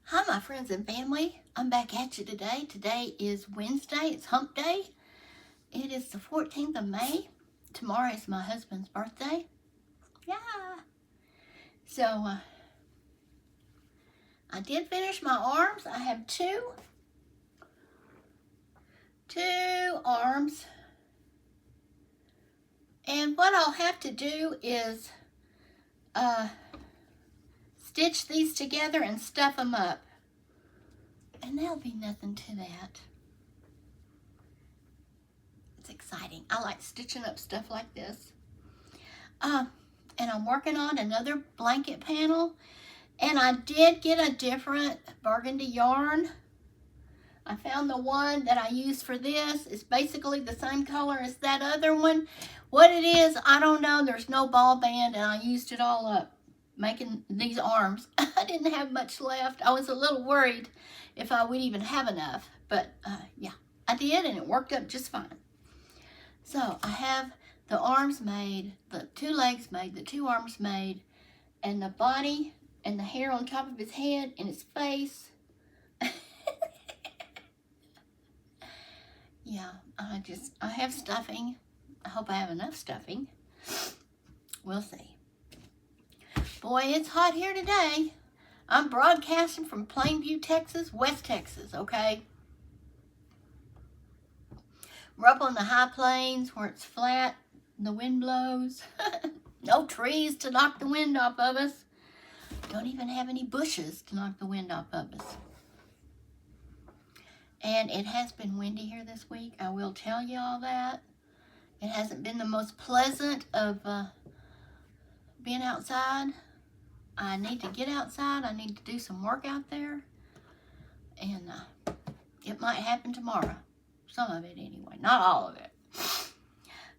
Hi, my friends and family. I'm back at you today. Today is Wednesday. It's hump day. It is the 14th of May. Tomorrow is my husband's birthday. Yeah. So, I did finish my arms. I have two arms. And what I'll have to do is stitch these together and stuff them up. And there'll be nothing to that. It's exciting. I like stitching up stuff like this. And I'm working on another blanket panel. And I did get a different burgundy yarn. I found the one that I use for this. It's basically the same color as that other one. What it is, I don't know. There's no ball band, and I used it all up making these arms. I didn't have much left. I was a little worried if I would even have enough. But, yeah, I did, and it worked up just fine. So, I have the arms made, the two legs made, the two arms made, and the body and the hair on top of his head and his face. Yeah, I have stuffing. I hope I have enough stuffing. We'll see. Boy, it's hot here today. I'm broadcasting from Plainview, Texas, West Texas, okay? We're up on the high plains where it's flat and the wind blows. No trees to knock the wind off of us. Don't even have any bushes to knock the wind off of us. And it has been windy here this week. I will tell you all that. It hasn't been the most pleasant of being outside. I need to get outside. I need to do some work out there. And it might happen tomorrow. Some of it anyway. Not all of it.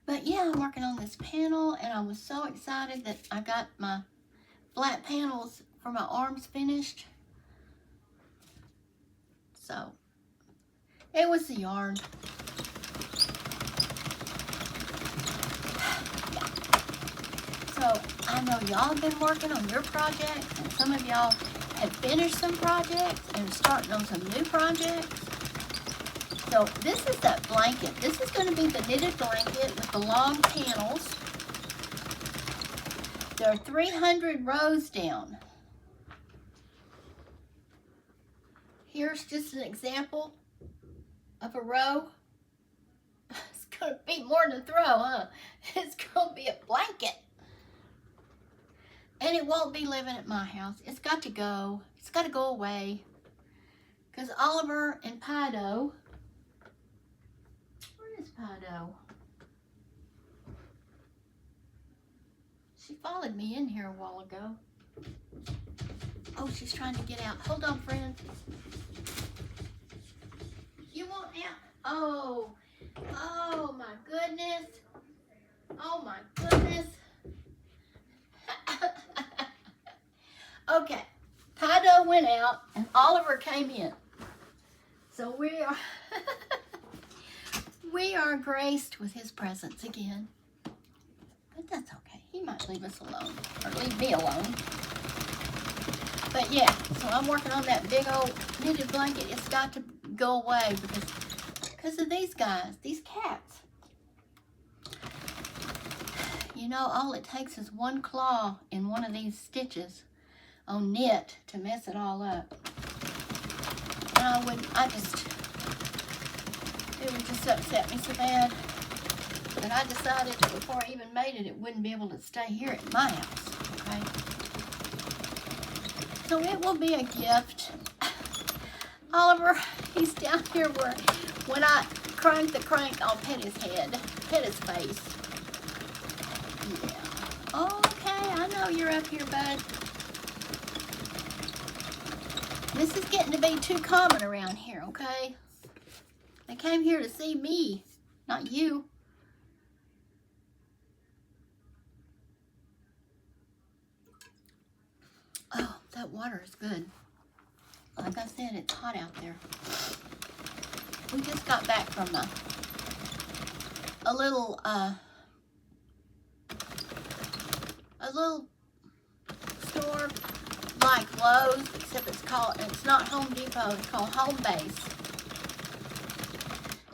But yeah, I'm working on this panel. And I was so excited that I got my flat panels for my arms finished. So, it was the yarn. Yeah. So, I know y'all have been working on your projects, and some of y'all have finished some projects and are starting on some new projects. So, this is that blanket. This is going to be the knitted blanket with the long panels. There are 300 rows down. Here's just an example of a row. It's going to be more than a throw, huh? It's going to be a blanket. And it won't be living at my house. It's got to go. It's got to go away. Because Oliver and Pido, where is Pido? She followed me in here a while ago. Oh, she's trying to get out. Hold on, friends. You want out? Oh my goodness. Oh my goodness. Okay, Pido went out and Oliver came in. So we are graced with his presence again. But that's okay. He might leave us alone, or leave me alone. But yeah, so I'm working on that big old knitted blanket. It's got to go away because of these guys, these cats. You know, all it takes is one claw in one of these stitches on knit to mess it all up. And it would just upset me so bad that I decided that before I even made it, it wouldn't be able to stay here at my house, okay? So it will be a gift. Oliver, he's down here where when I crank the crank, I'll pet his head, pet his face. Yeah. Okay, I know you're up here, bud. This is getting to be too common around here, okay? They came here to see me, not you. Oh, that water is good. Like I said, it's hot out there. We just got back from a little store like Lowe's, except it's not Home Depot, it's called Home Base.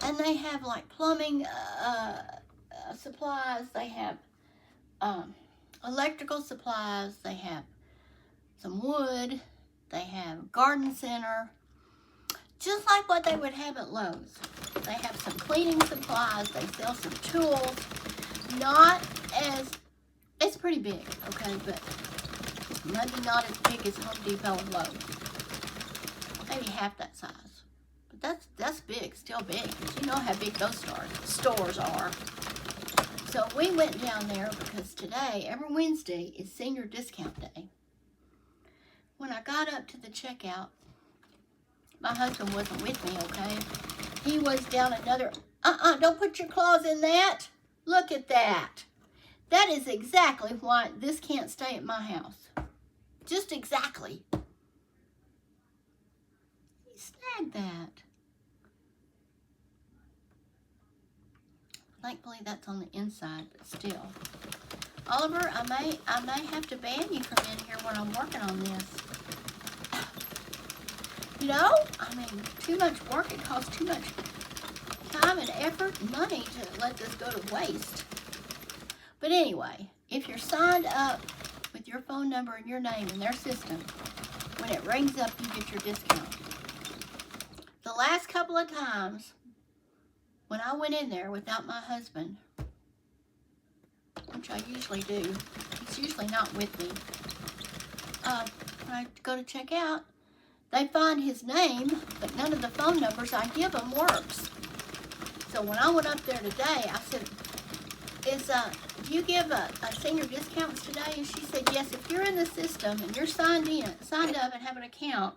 And they have like plumbing supplies, they have electrical supplies, they have some wood, they have garden center, just like what they would have at Lowe's. They have some cleaning supplies, they sell some tools, it's pretty big, okay, but maybe not as big as Home Depot and Lowe's. Maybe half that size. But that's big, still big, because you know how big those stores are. So we went down there because today, every Wednesday, is senior discount day. When I got up to the checkout, my husband wasn't with me, okay? He was down another, don't put your claws in that. Look at that. That is exactly why this can't stay at my house. Just exactly. He snagged that. Thankfully, that's on the inside, but still. Oliver, I may have to ban you from in here when I'm working on this. You know, I mean, too much work. It costs too much time and effort and money to let this go to waste. But anyway, if you're signed up with your phone number and your name in their system, when it rings up, you get your discount. The last couple of times when I went in there without my husband, which I usually do, he's usually not with me, when I go to check out, they find his name, but none of the phone numbers I give them works. So when I went up there today, I said, do you give a senior discounts today? And she said, yes, if you're in the system and you're signed up and have an account,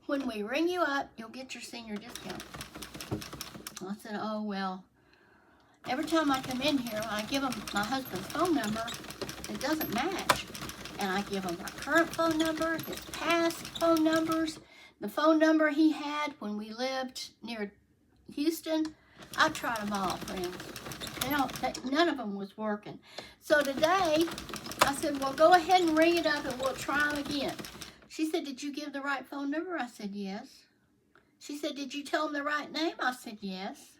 when we ring you up, you'll get your senior discount. I said, oh, well, every time I come in here, I give them my husband's phone number, it doesn't match. And I give him my current phone number, his past phone numbers, the phone number he had when we lived near Houston. I tried them all, friends. None of them was working. So today, I said, well, go ahead and ring it up and we'll try them again. She said, did you give the right phone number? I said, yes. She said, did you tell him the right name? I said, yes.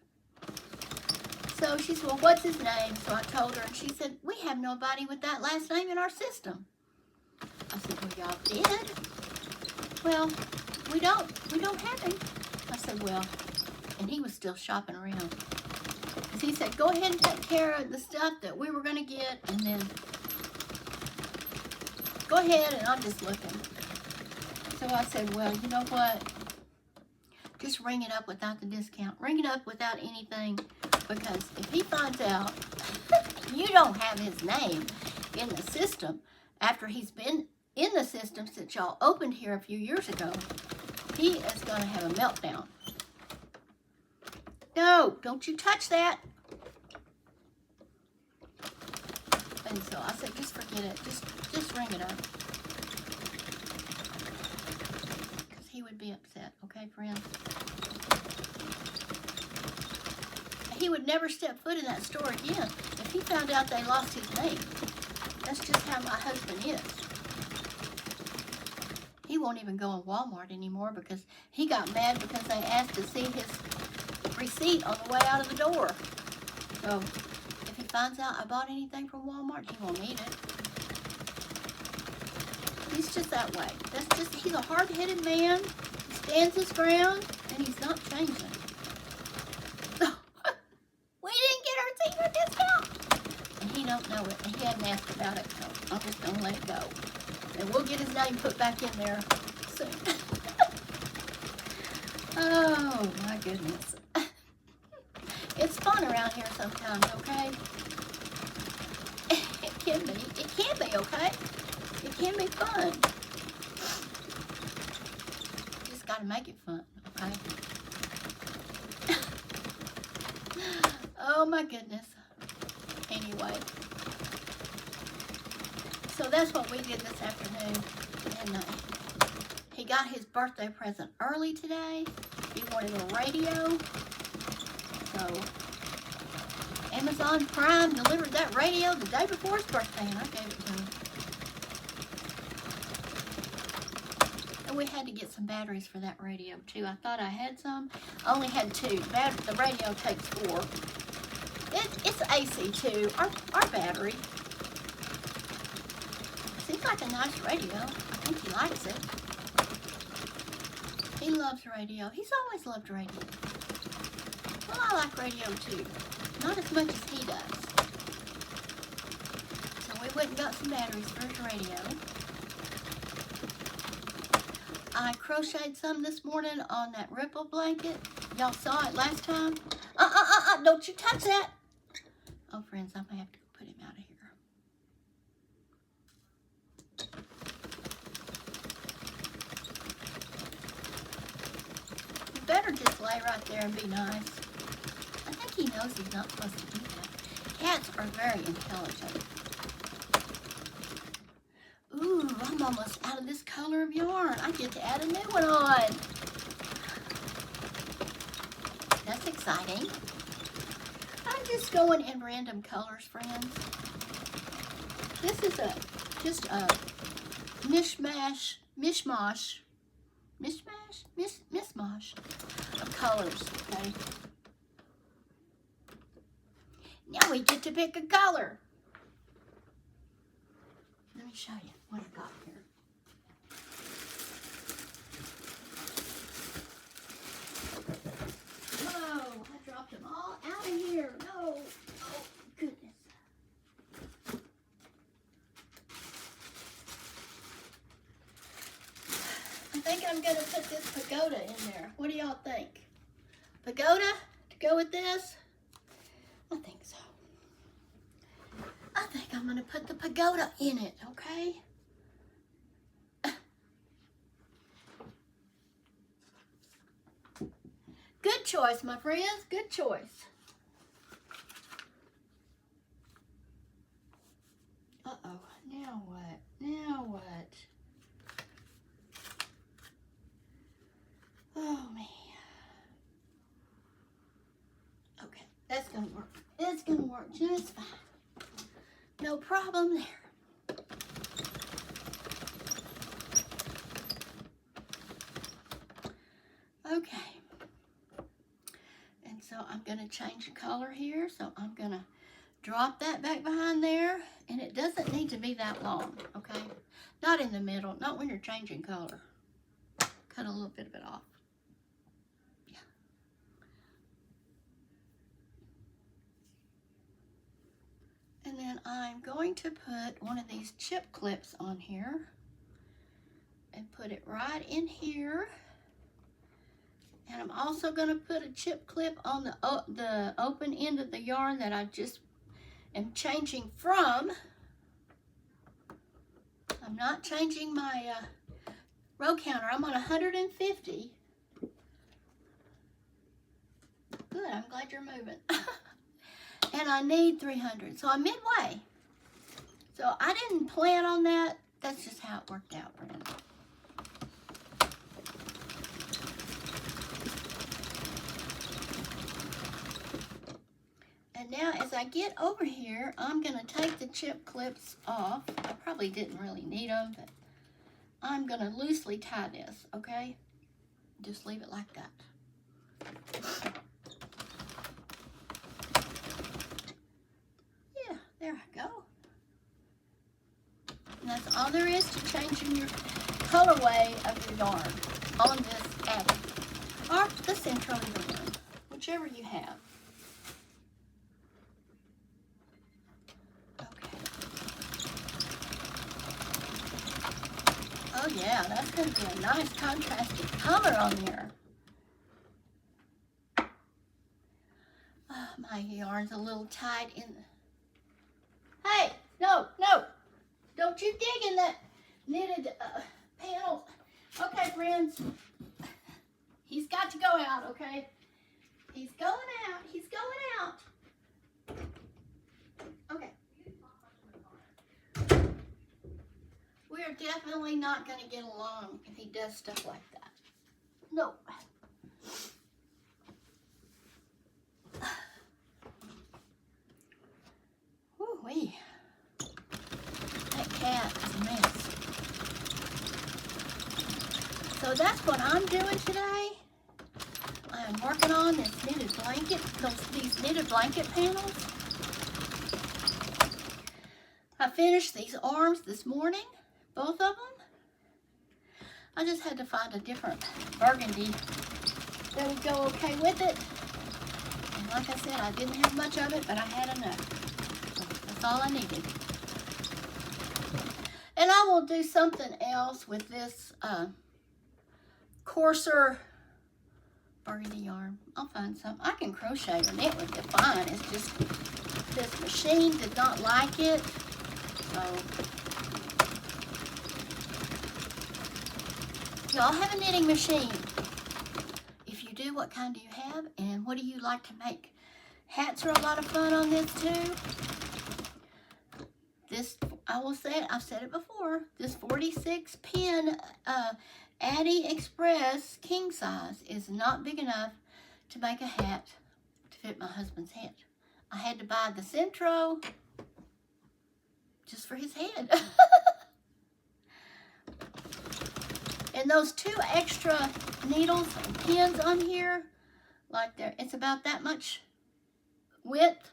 So she said, well, what's his name? So I told her, and she said, we have nobody with that last name in our system. I said, well, y'all did? Well, we don't have him. I said, well, and he was still shopping around. Because he said, go ahead and take care of the stuff that we were going to get, and then go ahead, and I'm just looking. So I said, well, you know what? Just ring it up without the discount. Ring it up without anything, because if he finds out you don't have his name in the system after he's been in the system since y'all opened here a few years ago, he is going to have a meltdown. No, don't you touch that. And so I said, just forget it. Just ring it up. Because he would be upset, okay, friends? He would never step foot in that store again if he found out they lost his name. That's just how my husband is. He won't even go in Walmart anymore because he got mad because they asked to see his receipt on the way out of the door. So if he finds out I bought anything from Walmart, he won't eat it. He's just that way. He's a hard-headed man. He stands his ground, and he's not changing. We didn't get our senior discount. And he don't know it, and he hadn't asked about it, so I'm just going to let it go. And we'll get his name put back in there soon. Oh, my goodness. It's fun around here sometimes, okay? It can be. It can be, okay? It can be fun. You just got to make it fun, okay? Oh, my goodness. Anyway. So that's what we did this afternoon. And he got his birthday present early today. He wanted a radio. So Amazon Prime delivered that radio the day before his birthday, and I gave it to him. And we had to get some batteries for that radio too. I thought I had some. I only had 2. The radio takes 4. It's AC too. Our battery. Seems like a nice radio. I think he likes it. He loves radio. He's always loved radio. Well, I like radio too. Not as much as he does. So we went and got some batteries for his radio. I crocheted some this morning on that ripple blanket. Y'all saw it last time. Don't you touch that. Oh, friends, I may have to put him out of here. You better just lay right there and be nice. I think he knows he's not supposed to do that. Cats are very intelligent. Ooh, I'm almost out of this color of yarn. I get to add a new one on. That's exciting. I'm just going in random colors, friends. This is just a mishmash of colors, okay? Now we get to pick a color. Let me show you what I got here. Whoa, I dropped them all out of here. No. Oh, goodness. I think I'm going to put this pagoda in there. What do y'all think? Pagoda to go with this? I think so. I think I'm going to put the pagoda in it, okay? Good choice, my friends. Good choice. Uh-oh. Now what? Now what? Oh, man. Okay. That's going to work. It's going to work just fine. No problem there. Okay. And so I'm going to change the color here. So I'm going to drop that back behind there. And it doesn't need to be that long, okay? Not in the middle. Not when you're changing color. Cut a little bit of it off. Yeah. And then I'm going to put one of these chip clips on here. And put it right in here. And I'm also going to put a chip clip on the open end of the yarn that I just am changing from. I'm not changing my row counter. I'm on 150. Good, I'm glad you're moving. And I need 300, so I'm midway. So I didn't plan on that. That's just how it worked out, friends. And now as I get over here, I'm going to take the chip clips off. I probably didn't really need them, but I'm going to loosely tie this, okay? Just leave it like that. Yeah, there I go. And that's all there is to changing your colorway of your yarn on this abby. Or the central yarn, whichever you have. Oh yeah, that's going to be a nice contrasting color on there. Oh, my yarn's a little tight in the... Hey, no, don't you dig in that knitted panel. Okay, friends, he's got to go out, okay? He's going out, Okay. We are definitely not going to get along if he does stuff like that. No. Woo-wee. That cat is a mess. So that's what I'm doing today. I am working on this knitted blanket, these knitted blanket panels. I finished these arms this morning, both of them. I just had to find a different burgundy that would go okay with it. And like I said, I didn't have much of it, but I had enough. So that's all I needed. And I will do something else with this coarser burgundy yarn. I'll find some. I can crochet or knit with it fine. It's just this machine did not like it. So y'all have a knitting machine. If you do, what kind do you have? And what do you like to make? Hats are a lot of fun on this too. This, I will say it, I've said it before, this 46 pin Addy Express king size is not big enough to make a hat to fit my husband's head. I had to buy the Centro just for his head. And those 2 extra needles and pins on here, like it's about that much width.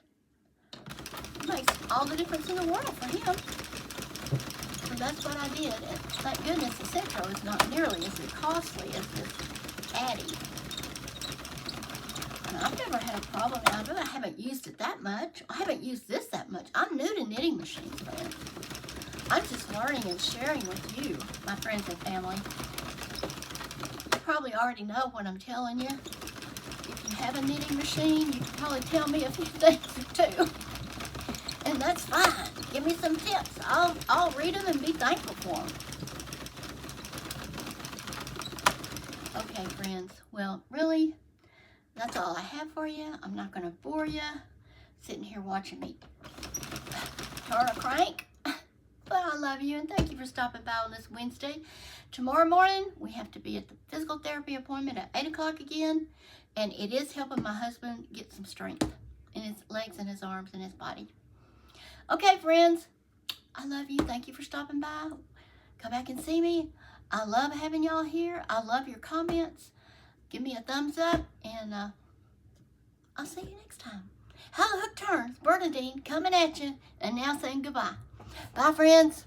It makes all the difference in the world for him. So that's what I did. And thank goodness the Centro is not nearly as costly as this Addy. And I've never had a problem. I really haven't used it that much. I haven't used this that much. I'm new to knitting machines, man. I'm just learning and sharing with you, my friends and family. You probably already know what I'm telling you. If you have a knitting machine, you can probably tell me a few things too. And that's fine. Give me some tips. I'll read them and be thankful for them. Okay, friends. Well, really, that's all I have for you. I'm not going to bore you sitting here watching me turn a crank. But I love you and thank you for stopping by on this Wednesday. Tomorrow morning, we have to be at the physical therapy appointment at 8 o'clock again. And it is helping my husband get some strength in his legs and his arms and his body. Okay, friends. I love you. Thank you for stopping by. Come back and see me. I love having y'all here. I love your comments. Give me a thumbs up. And I'll see you next time. How the Hook Turns. Bernadine coming at you. And now saying goodbye. Bye, friends.